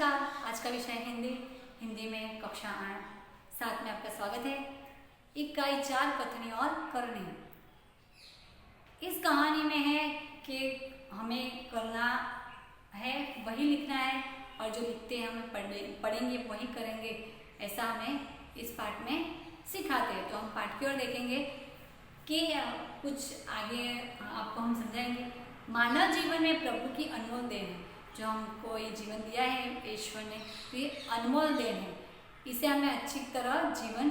नमस्कार। आज का विषय हिंदी में कक्षा 7 में आपका स्वागत है। इकाई 4 कथनी और करनी। इस कहानी में है कि हमें करना है वही लिखना है और जो लिखते हैं हमें पढ़ेंगे वही करेंगे, ऐसा हमें इस पाठ में सिखाते हैं। तो हम पाठ की ओर देखेंगे कि कुछ आगे आपको हम समझाएंगे। मानव जीवन में प्रभु की अनमोल देन है, जो हमको ये जीवन दिया है ईश्वर ने, तो ये अनमोल देन है। इसे हमें अच्छी तरह जीवन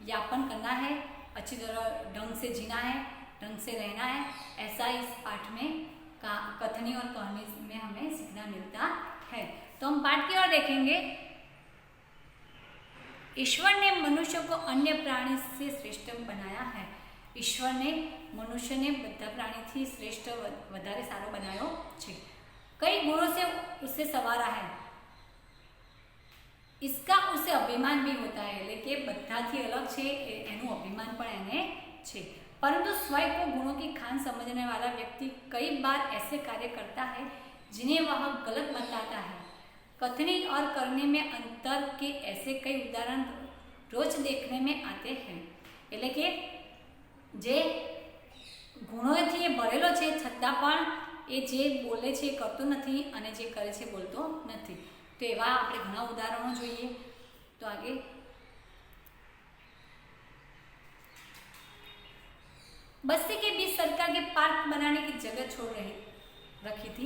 यापन करना है, अच्छी तरह ढंग से जीना है, ढंग से रहना है, ऐसा इस पाठ में कथनी और कहानी में हमें सीखना मिलता है। तो हम पाठ की ओर देखेंगे। ईश्वर ने मनुष्य को अन्य प्राणी से श्रेष्ठ बनाया है। ईश्वर ने मनुष्य ने બધા પ્રાણીથી શ્રેષ્ઠ વધારે સારો બનાવ્યો છે। कई गुणों से उससे सवारा है। इसका उसे अभिमान भी होता है, लेकिन બધાથી अलग છે એનું અભિમાન પણ એને છે। परंतु स्वयं को गुणों की खान समझने वाला व्यक्ति कई बार ऐसे कार्य करता है जिन्हें वह गलत बताता है। कथनी और करने में अंतर के ऐसे कई उदाहरण रोज देखने में आते हैं। એટલે કે જે ગુણોથી એ ભરેલો છે છતાં પણ એ જે બોલે છે એ કરતો નથી અને જે કરે છે બોલતો નથી। તો એવા આપણે ઘણા ઉદાહરણો જોઈએ। તો આગે बस्ती के बीच सरकार के पार्क बनाने की जगह छोड़ रखी थी।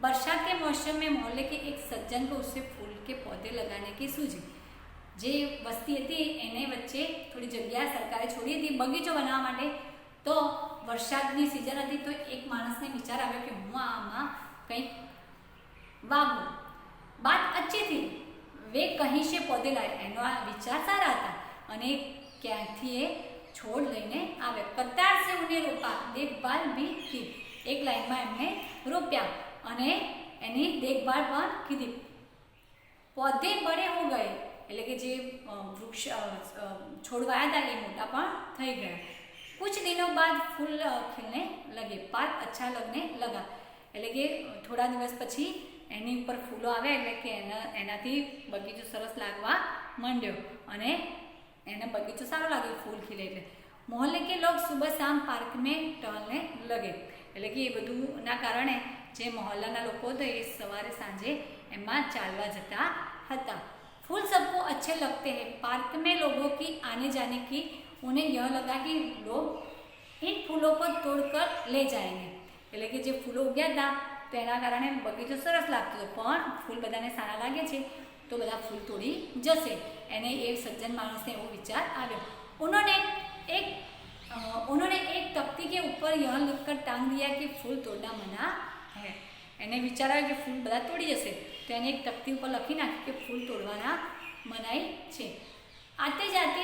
बरसात के मौसम में मोहल्ले के एक सज्जन को उससे फूल के पौधे लगाने की सूझी। જે વસ્તી હતી એને વચ્ચે થોડી જગ્યા સરકારે છોડી હતી બગીચો બનાવવા માટે। તો વરસાદની સિઝન હતી તો એક માણસને વિચાર આવ્યો કે હું આમાં કંઈક વાવું। बात अच्छी थी, वे कहीं से पौधे लाए। એનો આ વિચાર સારા હતા અને ક્યાંથી એ છોડ લઈને આવે। કતાર से उन्हें रोपा, देखभाल भी की। एक લાઈનમાં એમને રોપ્યા અને એની देखभाल પણ કીધી। पौधे बड़े हो गए, એટલે કે જે વૃક્ષ છોડવાયા હતા એ મોટા પણ થઈ ગયા। कुछ दिनों बाद फूल खिलने लगे, पार्क अच्छा लगने लगा। એટલે કે થોડા દિવસ પછી એની ઉપર ફૂલો આવે એટલે કે એનાથી બગીચો સરસ લાગવા માંડ્યો અને એને બગીચો સારો લાગે ફૂલ ખીલે એટલે। मोहल्ले के लोग सुबह शाम पार्क में टहलने लगे। એટલે કે એ બધુંના કારણે જે મહોલ્લાના લોકો હતા એ સવારે સાંજે એમાં ચાલવા જતા હતા। फूल सबको अच्छे लगते हैं। पार्क में लोगों की आने जाने की उन्हें यह लगा कि लोग इन फूलों को तोड़कर ले जाएंगे। એટલે કે જે ફૂલો ઉગ્યા હતા તેના કારણે બગીચો સરસ લાગતો હતો, પણ ફૂલ બધાને સારા લાગે છે તો બધા ફૂલ તોડી જશે। એને એ સજ્જન માણસને એવો વિચાર આવ્યો। उन्होंने एक तख्ती के ऊपर यह लिखकर टांग दिया कि फूल तोड़ना मना है। એને વિચાર આવ્યો કે ફૂલ બધા તોડી જશે તો એને એક તખ્તી ઉપર લખી નાખ્યું કે ફૂલ તોડવાના મનાઈ છે। आते जाते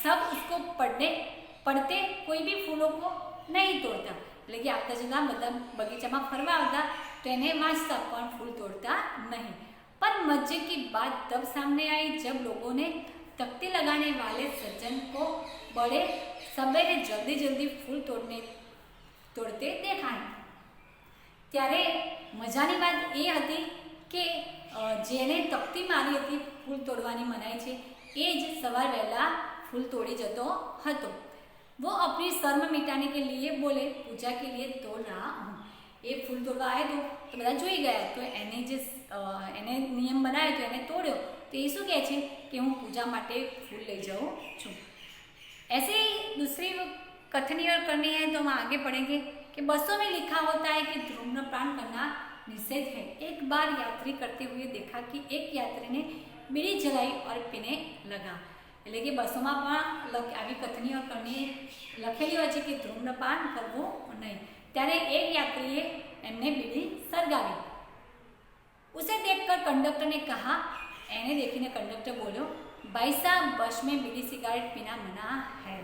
सब उसको पढ़ते कोई भी फूलों को नहीं तोड़ता। એટલે કે આવતા જતા બધા બગીચામાં ફરવા આવતા તો એને વાંચતા પણ ફૂલ तोड़ता नहीं। पर मजे की बात तब सामने आई जब लोगों ने तख्ती लगाने वाले सज्जन को बड़े सवेरे जल्दी जल्दी फूल तोड़ते देखाए। ત્યારે મજાની વાત એ હતી કે જેને તખ્તી મારી હતી ફૂલ તોડવાની મનાઈ છે એ જ સવાર વહેલા ફૂલ તોડી જતો હતો। वो अपनी शर्म मिटाने के लिए बोले, पूजा के लिए तोड़ रहा हूँ। એ ફૂલ તોડવા આવ્યો તો બધા જોઈ ગયા તો એને નિયમ બનાવ્યો તો એને તોડ્યો તો એ શું કહે છે કે હું પૂજા માટે ફૂલ લઈ જાઉં છું। ऐसे ही दूसरी कथनी और करनी है तो हम आगे पढ़ेंगे कि बसों में लिखा होता है कि धूम्रपान करना निषेध है। एक बार यात्री करते हुए देखा कि एक यात्री ने बीड़ी जलाई और पीने लगा। એટલે કે બસોમાં પણ આવી કથની और કરણી લખેલી હોય છે કે ધૂમ્રપાન કરવું નહીં। ત્યારે એક યાત્રીએ એમને બીડી સળગાવી। उसे देखकर कंडक्टर ने कहा, એને देखीने कंडक्टर बोलो, भाई साहब बस में बीड़ी सिगारेट पीना मना है।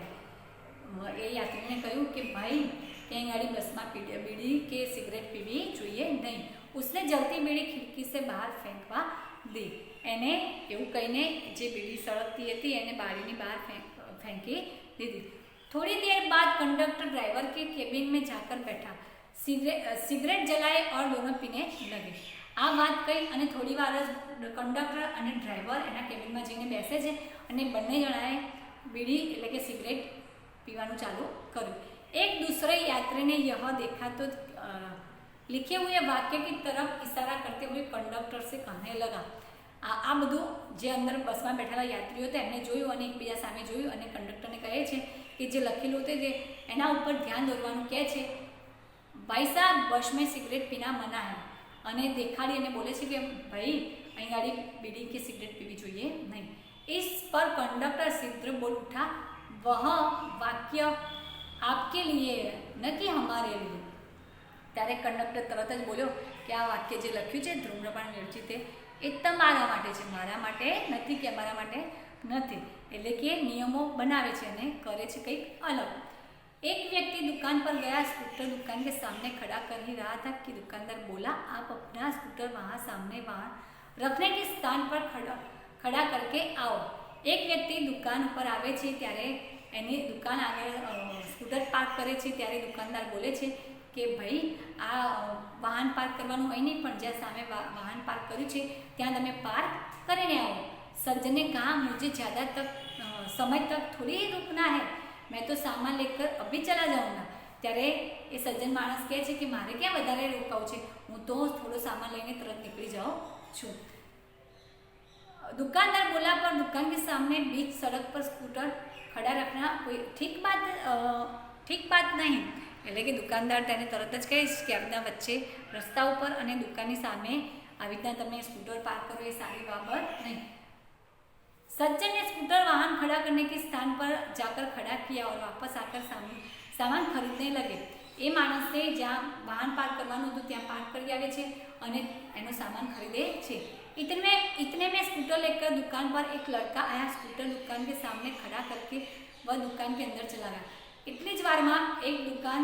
એ યાત્રીને કહ્યું કે ભાઈ ત્યાં ગાડી બસમાં બીડી કે સિગરેટ પીવી જોઈએ નહીં। उसने जलती बीड़ी खिड़की से बाहर फेंकवा दी। એને એવું કહીને જે બીડી સળગતી હતી એને બારીની બહાર ફેંકી દીધી। थोड़ी देर बाद कंडक्टर ड्राइवर के केबिन में जाकर बैठा, सिगरेट जलाए और दोनों पीने लगे। આ વાત કહી અને થોડી વાર જ કંડક્ટર અને ડ્રાઈવર એના કેબિનમાં જઈને બેસે છે અને બંને જણાએ બીડી એટલે કે સિગરેટ पीवाનું ચાલુ કર્યું। एक दूसरे यात्री ने यह देखा तो लिखे हुए वाक्य की तरफ इशारा करते हुए कंडक्टर से कहने लगा। आ બધું જે અંદર બસમાં બેઠેલા યાત્રીઓ હતા એમને જોયું અને એકબીજા સામે જોયું અને કંડક્ટરને કહે છે કે જે લખેલું હતું તે એના ઉપર ધ્યાન દોરવાનું કહે છે। ભાઈ સાહેબ બસ में सिगरेट पीना मना है અને દેખાડી અને બોલે છે કે ભાઈ અહીં ગાડી બીડી કે સિગરેટ પીવી જોઈએ નહીં। इस पर कंडक्टर शीघ्र बोल उठा, वह वाक्य आपके लिए न कि हमारे लिए। ત્યારે કંડક્ટર તરત જ બોલ્યો કે આ વાક્ય જે લખ્યું છે ધૂમ્રપાન વર્જિત એ તમારા માટે છે, મારા માટે નથી કે અમારા માટે નથી। એટલે કે નિયમો બનાવે છે અને કરે છે કંઈક અલગ। एक व्यक्ति दुकान पर गया, स्कूटर दुकान के सामने खड़ा कर ही रहा था कि दुकानदार बोला, आप अपना स्कूटर वहाँ सामने वहाँ रखने के स्थान पर खड़ा करके आओ। एक व्यक्ति दुकान पर आवे છે ત્યારે એની દુકાન આગળ સ્કૂટર પાર્ક કરે છે ત્યારે દુકાનદાર બોલે છે કે ભાઈ આ વાહન પાર્ક કરવાનું અહીં નહીં પણ જ્યાં સામે વાહન પાર્ક કર્યું છે ત્યાં તમે પાર્ક કરીને આવો। सज्जन ने कहा, मुझे ज़्यादा तक समय तक थोड़ी ही रुकना है, मैं तो सामान लेकर अभी चला जाऊँगा। ત્યારે એ સજ્જન માણસ કહે છે કે મારે ક્યાં વધારે રોકાવું છે, હું તો થોડો સામાન લઈને તરત નીકળી જાઉં છું। दुकानदार बोला, पर दुकान के सामने बीच सड़क पर स्कूटर खड़ा रखना कोई ठीक बात नहीं। એટલે કે દુકાનદાર તેને તરત જ કહીશ કે આપના વચ્ચે રસ્તા ઉપર અને દુકાનની સામે આવી રીતના તમે સ્કૂટર પાર્ક કરો એ સારી બાબત નહીં। सज्जन ने स्कूटर वाहन खड़ा करने के स्थान पर जाकर खड़ा किया और वापस आकर सामान खरीदने लगे। એ માણસે જ્યાં વાહન પાર્ક કરવાનું હતું ત્યાં પાર્ક કરી આવે છે અને એનો સામાન ખરીદે છે। इतने में स्कूटर लेकर दुकान पर एक लड़का आया। स्कूटर दुकान के सामने खड़ा करके वह दुकान के अंदर चला गया। એટલી જ વારમાં એક દુકાન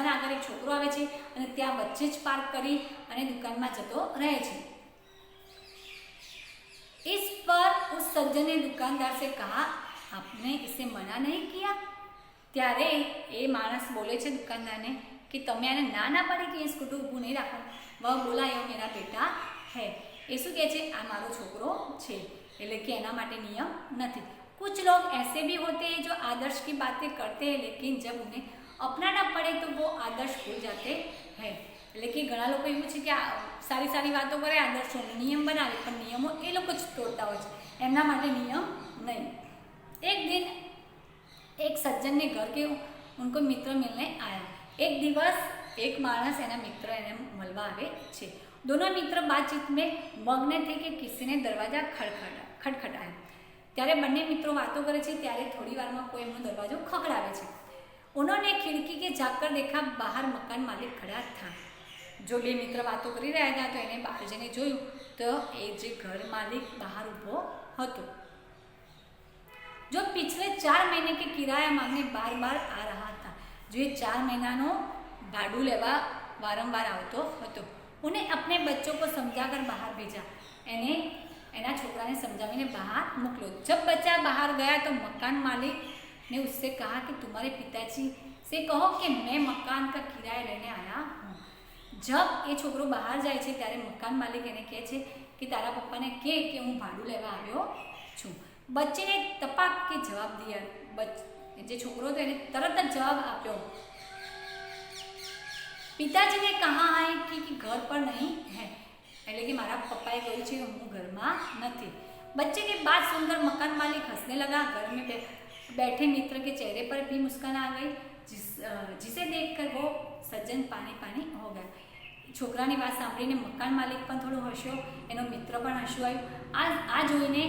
આગળ એક છોકરો આવે છે અને ત્યાં વચ્ચે જ પાર્ક કરી અને દુકાનમાં જતો રહે છે। इस पर उस सज्जन ने दुकानदार से कहा, आपने इसे मना नहीं किया। ત્યારે એ માણસ બોલે છે દુકાનદારને કે તમે આને ના પાડી કે એ સ્કૂટર ઊભું નહીં રાખવાનું। વહ બોલા, એ મેરા બેટા હૈ। એ શું કહે છે, આ મારો છોકરો છે, એટલે કે એના માટે નિયમ નથી। कुछ लोग ऐसे भी होते हैं जो आदर्श की बातें करते हैं लेकिन जब उन्हें अपनाना पड़े तो वो आदर्श भूल जाते हैं। એટલે કે ઘણા લોકો એવું છે કે સારી સારી વાતો કરે, આદર્શો નિયમ બનાવે પણ નિયમો એ લોકો જ તોડતા હોય છે, એમના માટે નિયમ નહીં। एक दिन एक सज्जन ने घर के उनको मित्र मिलने आया। एक दिवस एक मानस एना मित्र एने મળવા આવે છે। दोनों मित्र बातचीत में मग्न थे कि किसी ने दरवाजा खटखटाया। ત્યારે બંને મિત્રો વાતો કરે છે ત્યારે થોડી વારમાં કોઈ એમનો દરવાજો ખખડાવે છે। उन्होंने खिड़की के जाकर देखा, बाहर मकान मालिक खड़ा था। जो બે મિત્ર વાતો કરી રહ્યા હતા તો એને બહાર જઈને જોયું તો એ જે ઘર માલિક બહાર ઊભો હતો, जो पिछले 4 महीने के किराया मांगने बार बार आ रहा था। जो ये 4 महीनाનો ભાડું લેવા વારંવાર આવતો હતો। उन्हें अपने बच्चों को समझाकर बाहर भेजा। એને એના છોકરાને સમજાવીને બહાર મોકલો। जब बच्चा बाहर गया तो मकान मालिक ने उससे कहा कि तुम्हारे पिताजी से कहो कि मैं मकान का किराया लेने आया हूँ। जब ये छोकरो बहार जाए છે ત્યારે મકાન માલિક એને કહે છે કે તારા પપ્પાને કહે કે હું ભાડું લેવા આવ્યો છું। बच्चे ने तपाक के जवाब दिया। જે છોકરો હતો એને તરત જ જવાબ આપ્યો। पिताजी ने कहा है कि घर पर नहीं है। એટલે કે મારા પપ્પાએ કહ્યું છે હું ઘરમાં નથી। बच्चे की बात सुनकर मकान मालिक हंसने लगा। घर में बैठे मित्र के चेहरे पर भी मुस्कान आ गई, जिसे देखकर वो सज्जन पानी हो गया। છોકરાની વાત સાંભળીને મકાન માલિક પણ થોડો હસ્યો, એનો મિત્ર પણ હસવું આવ્યું। આ જોઈને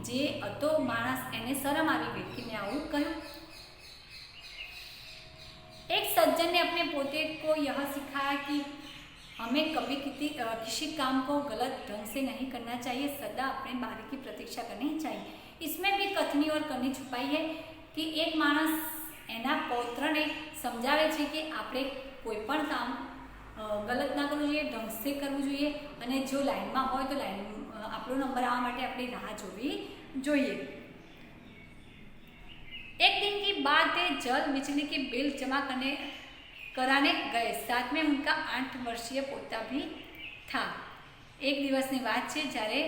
જે હતો માણસ એને શરમ આવી ગઈ કે મેં આવું કહ્યું। एक सज्जन ने अपने पोते को यह सिखाया कि हमें कभी किसी काम को गलत ढंग से नहीं करना चाहिए, सदा अपने बारी की प्रतीक्षा करनी चाहिए। इसमें भी कथनी और करनी छुपाई है कि एक माणस एना पौत्रने समझावे छे कि आपणे कोई पण काम गलत ना करવું જોઈએ, ढंग से કરવું જોઈએ અને જો લાઈનમાં હોય તો લાઈન આપણો નંબર આવવા માટે આપણે રાહ જોવી જોઈએ। एक दिन की बात है, जल बिजली के बिल जमा कराने गए। साथ में उनका 8 वर्षीय पोता भी था। એક દિવસની વાત છે જ્યારે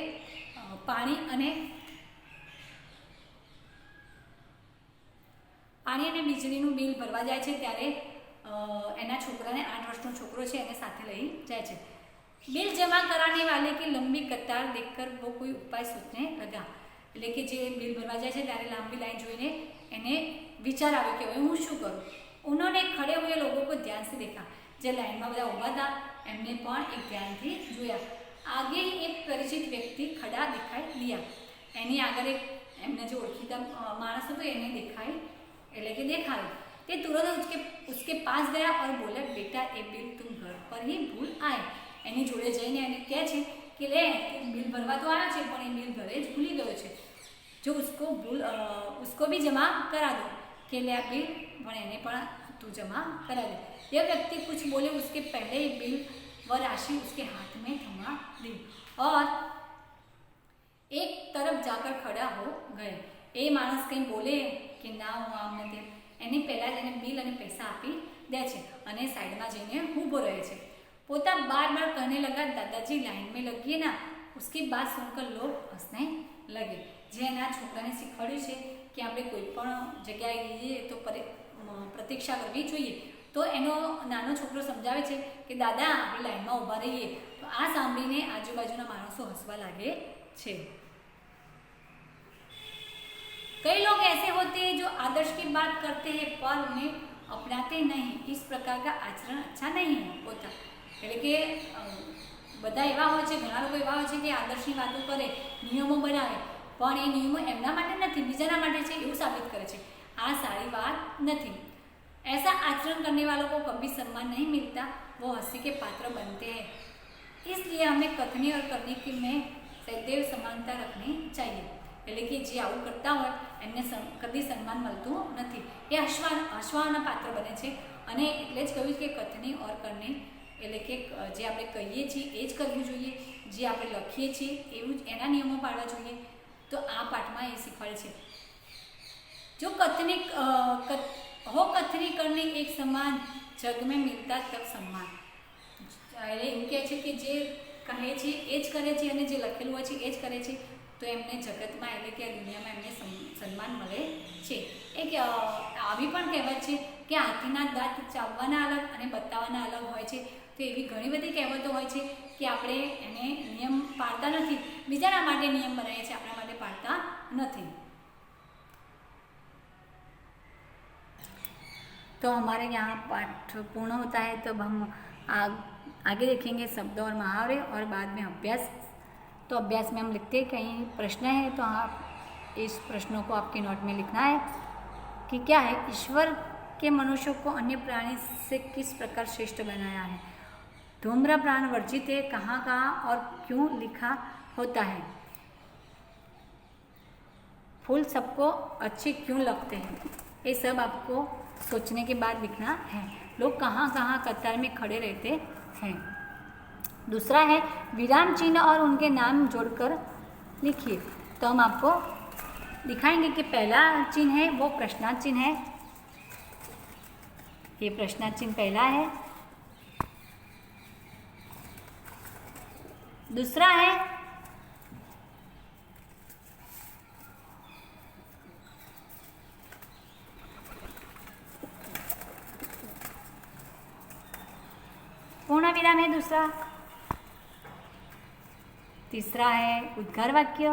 પાણી અને વીજળીનું બિલ ભરવા જાય છે ત્યારે એના છોકરાને 8 વર્ષનો છોકરો છે એને સાથે લઈ જાય છે. बिल जमा कराने वाले की लंबी कतार देखकर वो कोई उपाय सोचने लगा. એટલે કે જે બિલ ભરવા જાય છે ત્યારે લાંબી લાઈન જોઈને એને વિચાર આવ્યો કે હવે હું શું કરું. उन्होंने खड़े हुए लोगों को ध्यान से देखा. જે લાઈનમાં બધા ઊભા હતા એમને પણ એક ધ્યાનથી જોયા. आगे एक परिचित व्यक्ति खड़ा दिखाई दिया. એની આગળ એક એમને જે ઓળખીતા માણસ હતો એને દેખાય એટલે કે દેખાયો. તે तुरंत उसके पास गया और बोला बेटा ये बिल तुम घर पर ही भूल आए. એની જોડે જઈને એને કહે છે કે લે બિલ ભરવા તો આવ્યો છે પણ એ બિલ ઘરે જ ભૂલી ગયો છે, જો उसको भी जमा करा दो. કે લે આ બિલ પણ એને પણ તું જમા करा दे. यह व्यक्ति कुछ बोले उसके पहले ही बिल व राशि उसके हाथ में थमा दी और एक तरफ जाकर खड़ा हो गए. એ માણસ કંઈ બોલે કે ના હું આમ નથી એની પહેલાં જ એને બિલ અને પૈસા આપી દે છે અને સાઈડમાં જઈને ઊભો રહે છે. पोता बार बार कहने लगा दादाजी लाइन में लगिए ना. उसकी बात सुनकर लोग हंसने लगे. જે એના છોકરાને શીખવાડ્યું છે કે આપણે કોઈ પણ જગ્યાએ જઈએ તો પ્રતીક્ષા કરવી જોઈએ, તો એનો નાનો છોકરો સમજાવે છે કે દાદા આપણે લાઈનમાં ઊભા રહીએ. તો આ સાંભળીને આજુબાજુના માણસો હસવા લાગે છે. कई लोग ऐसे होते हैं जो आदर्श की बात करते हैं पर उन्हें अपनाते नहीं. इस प्रकार का आचरण अच्छा नहीं होता. એટલે કે બધા એવા હોય છે, ઘણા લોકો એવા હોય છે કે આદર્શની વાતો કરે, નિયમો બનાવે, પણ એ નિયમો એમના માટે નથી, બીજાના માટે છે એવું સાબિત કરે છે. આ सारी बात नहीं. ऐसा आचरण करने वालों को कभी सम्मान नहीं मिलता, वो हंसी के पात्र बनते हैं. इसलिए हमें कथनी और करने की में सदैव समानता रखनी चाहिए. એટલે કે જે આવું કરતા હોય એમને કદી સન્માન મળતું નથી, એ હસવાના પાત્ર બને છે. અને એટલે જ કહ્યું કે કથની ઓર કરને એટલે કે જે આપણે કહીએ છીએ એ જ કરવું જોઈએ, જે આપણે લખીએ છીએ એવું જ એના નિયમો પાડવા જોઈએ. તો આ પાઠમાં એ શીખવાડે છે. જો કથની કરને એક સમાન જગ में मिलता तब सम्मान. એટલે એમ કહે છે કે જે કહે છે એ જ કરે છે અને જે લખેલું હોય છે એ જ કરે છે તો એમને જગતમાં એટલે કે આ દુનિયામાં એમને સન્માન મળે છે. એક આવી પણ કહેવત છે કે હાથીના દાંત ચાવવાના અલગ અને બતાવવાના અલગ હોય છે. તો એવી ઘણી બધી કહેવતો હોય છે કે આપણે એને નિયમ પાળતા નથી, બીજાના માટે નિયમ બનાવીએ છીએ, આપણા માટે પાળતા નથી. तो हमारे यहाँ पाठ पूर्ण होता है. तो हम आगे देखेंगे शब्द और मुहावरे और बाद में अभ्यास. तो अभ्यास में हम लिखते हैं कहीं प्रश्न है तो आप इस प्रश्नों को आपके नोट में लिखना है कि क्या है ईश्वर के मनुष्यों को अन्य प्राणी से किस प्रकार श्रेष्ठ बनाया है. धूम्रपान वर्जित है, कहाँ कहाँ और क्यों लिखा होता है. फूल सबको अच्छे क्यों लगते हैं. ये सब आपको सोचने के बाद लिखना है. लोग कहाँ कहाँ कतार में खड़े रहते हैं. दूसरा है विराम चिन्ह और उनके नाम जोड़कर लिखिए. तो हम आपको दिखाएंगे कि पहला चिन्ह है वो प्रश्नार्थ चिन्ह है. ये प्रश्नार्थ चिन्ह पहला है. दूसरा है पूर्ण विराम है दूसरा. तीसरा है उद्गार वाक्य.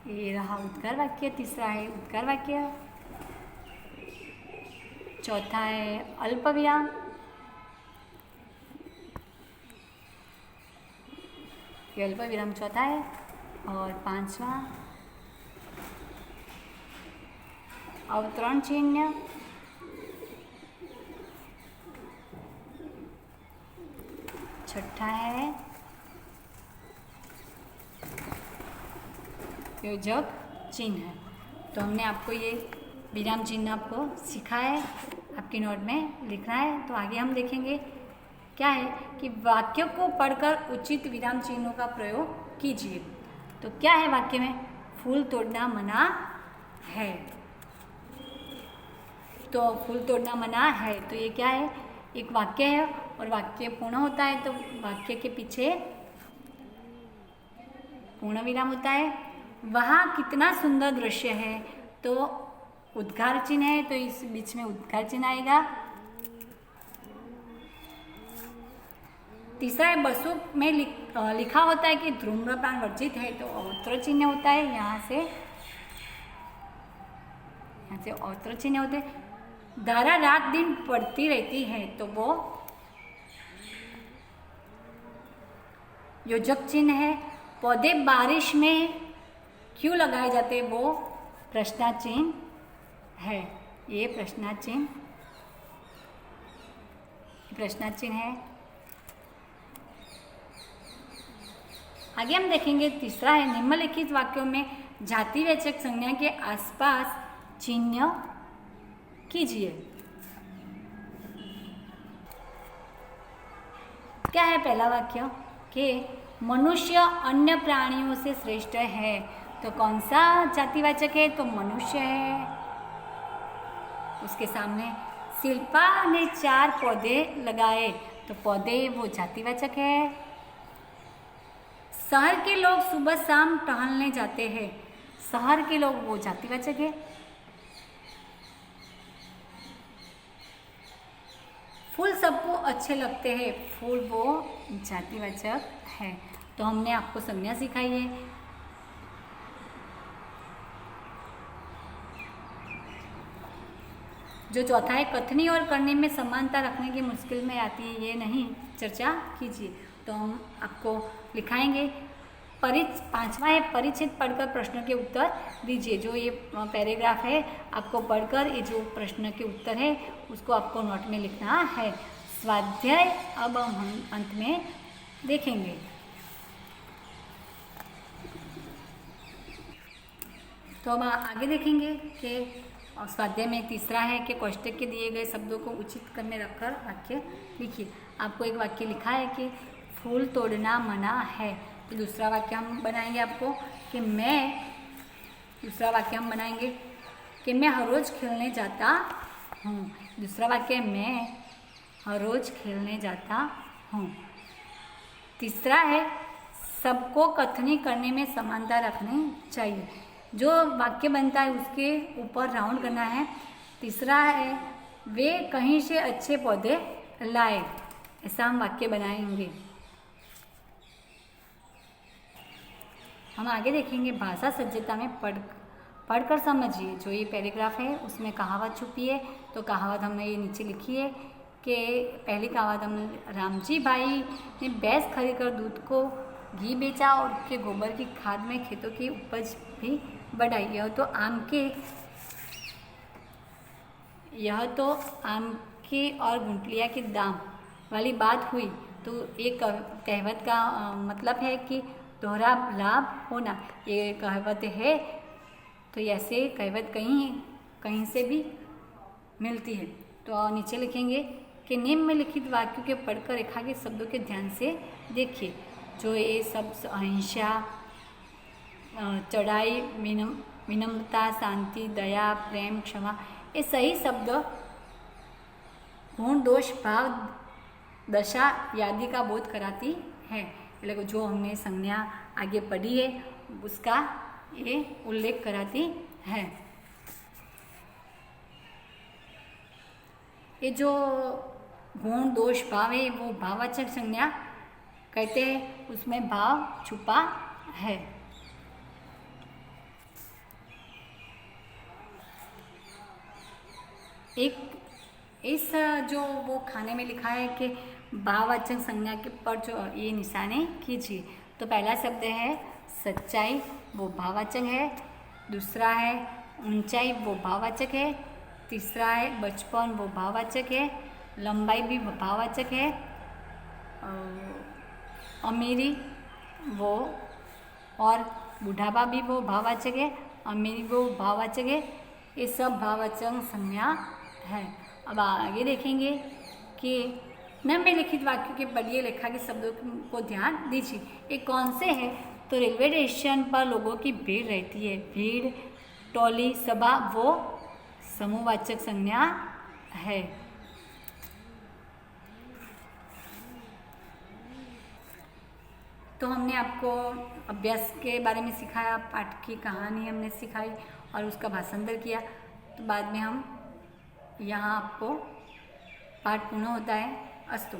ये रहा उद्गार वाक्य. तीसरा है उद्गार वाक्य. चौथा है अल्प विराम. ये अल्प विराम चौथा है. और पांचवा अवतरण चिन्ह. छठा है योजक चिन्ह. तो हमने आपको ये विराम चिन्ह आपको सिखा है, आपकी नोट में लिखना है. तो आगे हम देखेंगे क्या है कि वाक्य को पढ़कर उचित विराम चिन्हों का प्रयोग कीजिए. तो क्या है वाक्य में फूल तोड़ना मना है. तो फूल तोड़ना मना है तो ये क्या है, एक वाक्य है और वाक्य पूर्ण होता है तो वाक्य के पीछे पूर्ण विराम होता है। वहाँ कितना सुंदर दृश्य है तो उद्गार चिन्ह है तो इस बीच में उद्गार चिन्ह आएगा। तीसरा है बसों में लिखा होता है कि धूम्रपान वर्जित है तो अवतर चिन्ह होता है। यहाँ से अवतर चिन्ह होते हैं। धारा रात दिन पड़ती रहती है तो वो योजक चिन्ह है। पौधे बारिश में क्यों लगाए जाते वो प्रश्नाचिन्ह है। ये प्रश्नाचिन्ह है। आगे हम देखेंगे तीसरा है निम्नलिखित वाक्यों में जातिवाचक संज्ञा के आसपास चिन्ह कीजिए। क्या है पहला वाक्य कि मनुष्य अन्य प्राणियों से श्रेष्ठ है तो कौन सा जातिवाचक है तो मनुष्य है। उसके सामने शिल्पा ने 4 पौधे लगाए तो पौधे वो जातिवाचक है। शहर के लोग सुबह शाम टहलने जाते हैं, शहर के लोग वो जातिवाचक है। फूल सबको अच्छे लगते हैं, फूल वो जातिवाचक है। तो हमने आपको संज्ञा सिखाई है। जो चौथा है कथनी और करनी में समानता रखने की मुश्किल में आती है, ये नहीं चर्चा कीजिए। तो हम आपको लिखाएंगे। 5वां है परिचित पढ़कर प्रश्नों के उत्तर दीजिए। जो ये पैराग्राफ है आपको पढ़कर ये जो प्रश्न के उत्तर है उसको आपको नोट में लिखना है। स्वाध्याय अब हम अंत में देखेंगे। तो अब आगे देखेंगे कि स्वाध्याय में तीसरा है कि कोष्टक के दिए गए शब्दों को उचित क्रम में रखकर वाक्य लिखिए। आपको एक वाक्य लिखा है कि फूल तोड़ना मना है। तो दूसरा वाक्य हम बनाएंगे आपको कि दूसरा वाक्य हम बनाएंगे कि मैं हर रोज़ खेलने जाता हूँ। दूसरा वाक्य मैं हर रोज़ खेलने जाता हूँ। तीसरा है सबको कथनी करने में समानता रखनी चाहिए। जो वाक्य बनता है उसके ऊपर राउंड करना है। तीसरा है वे कहीं से अच्छे पौधे लाए। ऐसा हम वाक्य बनाएंगे। हम आगे देखेंगे भाषा सज्जता में पढ़कर समझिए। जो ये पैराग्राफ है उसमें कहावत छुपी है तो कहावत हमने ये नीचे लिखी है कि पहली कहावत हमने रामजी भाई ने भैंस खरीदकर दूध को घी बेचा और उसके गोबर की खाद में खेतों की उपज भी बढ़ाई। यह तो आम के और गुंटलिया के दाम वाली बात हुई। तो एक कहावत का मतलब है कि दोहरा लाभ होना। ये कहावत है तो ऐसे कहावत कहीं से भी मिलती है। तो नीचे लिखेंगे कि निम्नलिखित वाक्यों के पढ़कर रेखा के शब्दों के ध्यान से देखिए। जो ये सब अहिंसा, चढ़ाई, विनम्रता, शांति, दया, प्रेम, क्षमा, ये सही शब्द गुण, दोष, भाव, दशा आदि का बोध कराती है। मतलब जो हमने संज्ञा आगे पढ़ी है उसका ये उल्लेख कराती है। ये जो गुण, दोष, भाव है वो भाववाचक संज्ञा कहते हैं, उसमें भाव छुपा है। एक इस जो वो खाने में लिखा है कि भाववाचक संज्ञा के पर जो ये निशाने कीजिए। तो पहला शब्द है सच्चाई, वो भाववाचक है। दूसरा है ऊंचाई, वो भाववाचक है। तीसरा है बचपन, वो भाववाचक है। लंबाई भी भाववाचक है। अमीरी वो और बुढ़ापा भी वो भाववाचक है। अमीरी वो भाववाचक है। ये सब भाववाचक संज्ञा है। अब आगे देखेंगे कि निम्नलिखित वाक्यों के पढ़िए लेखा के शब्दों को ध्यान दीजिए। ये कौन से हैं? तो रेलवे स्टेशन पर लोगों की भीड़ रहती है। भीड़, टोली, सभा वो समूहवाचक संज्ञा है। तो हमने आपको अभ्यास के बारे में सिखाया, पाठ की कहानी हमने सिखाई और उसका भाषांतर किया। तो बाद में हम यहाँ आपको पाठ पूर्ण होता है। अस्तु।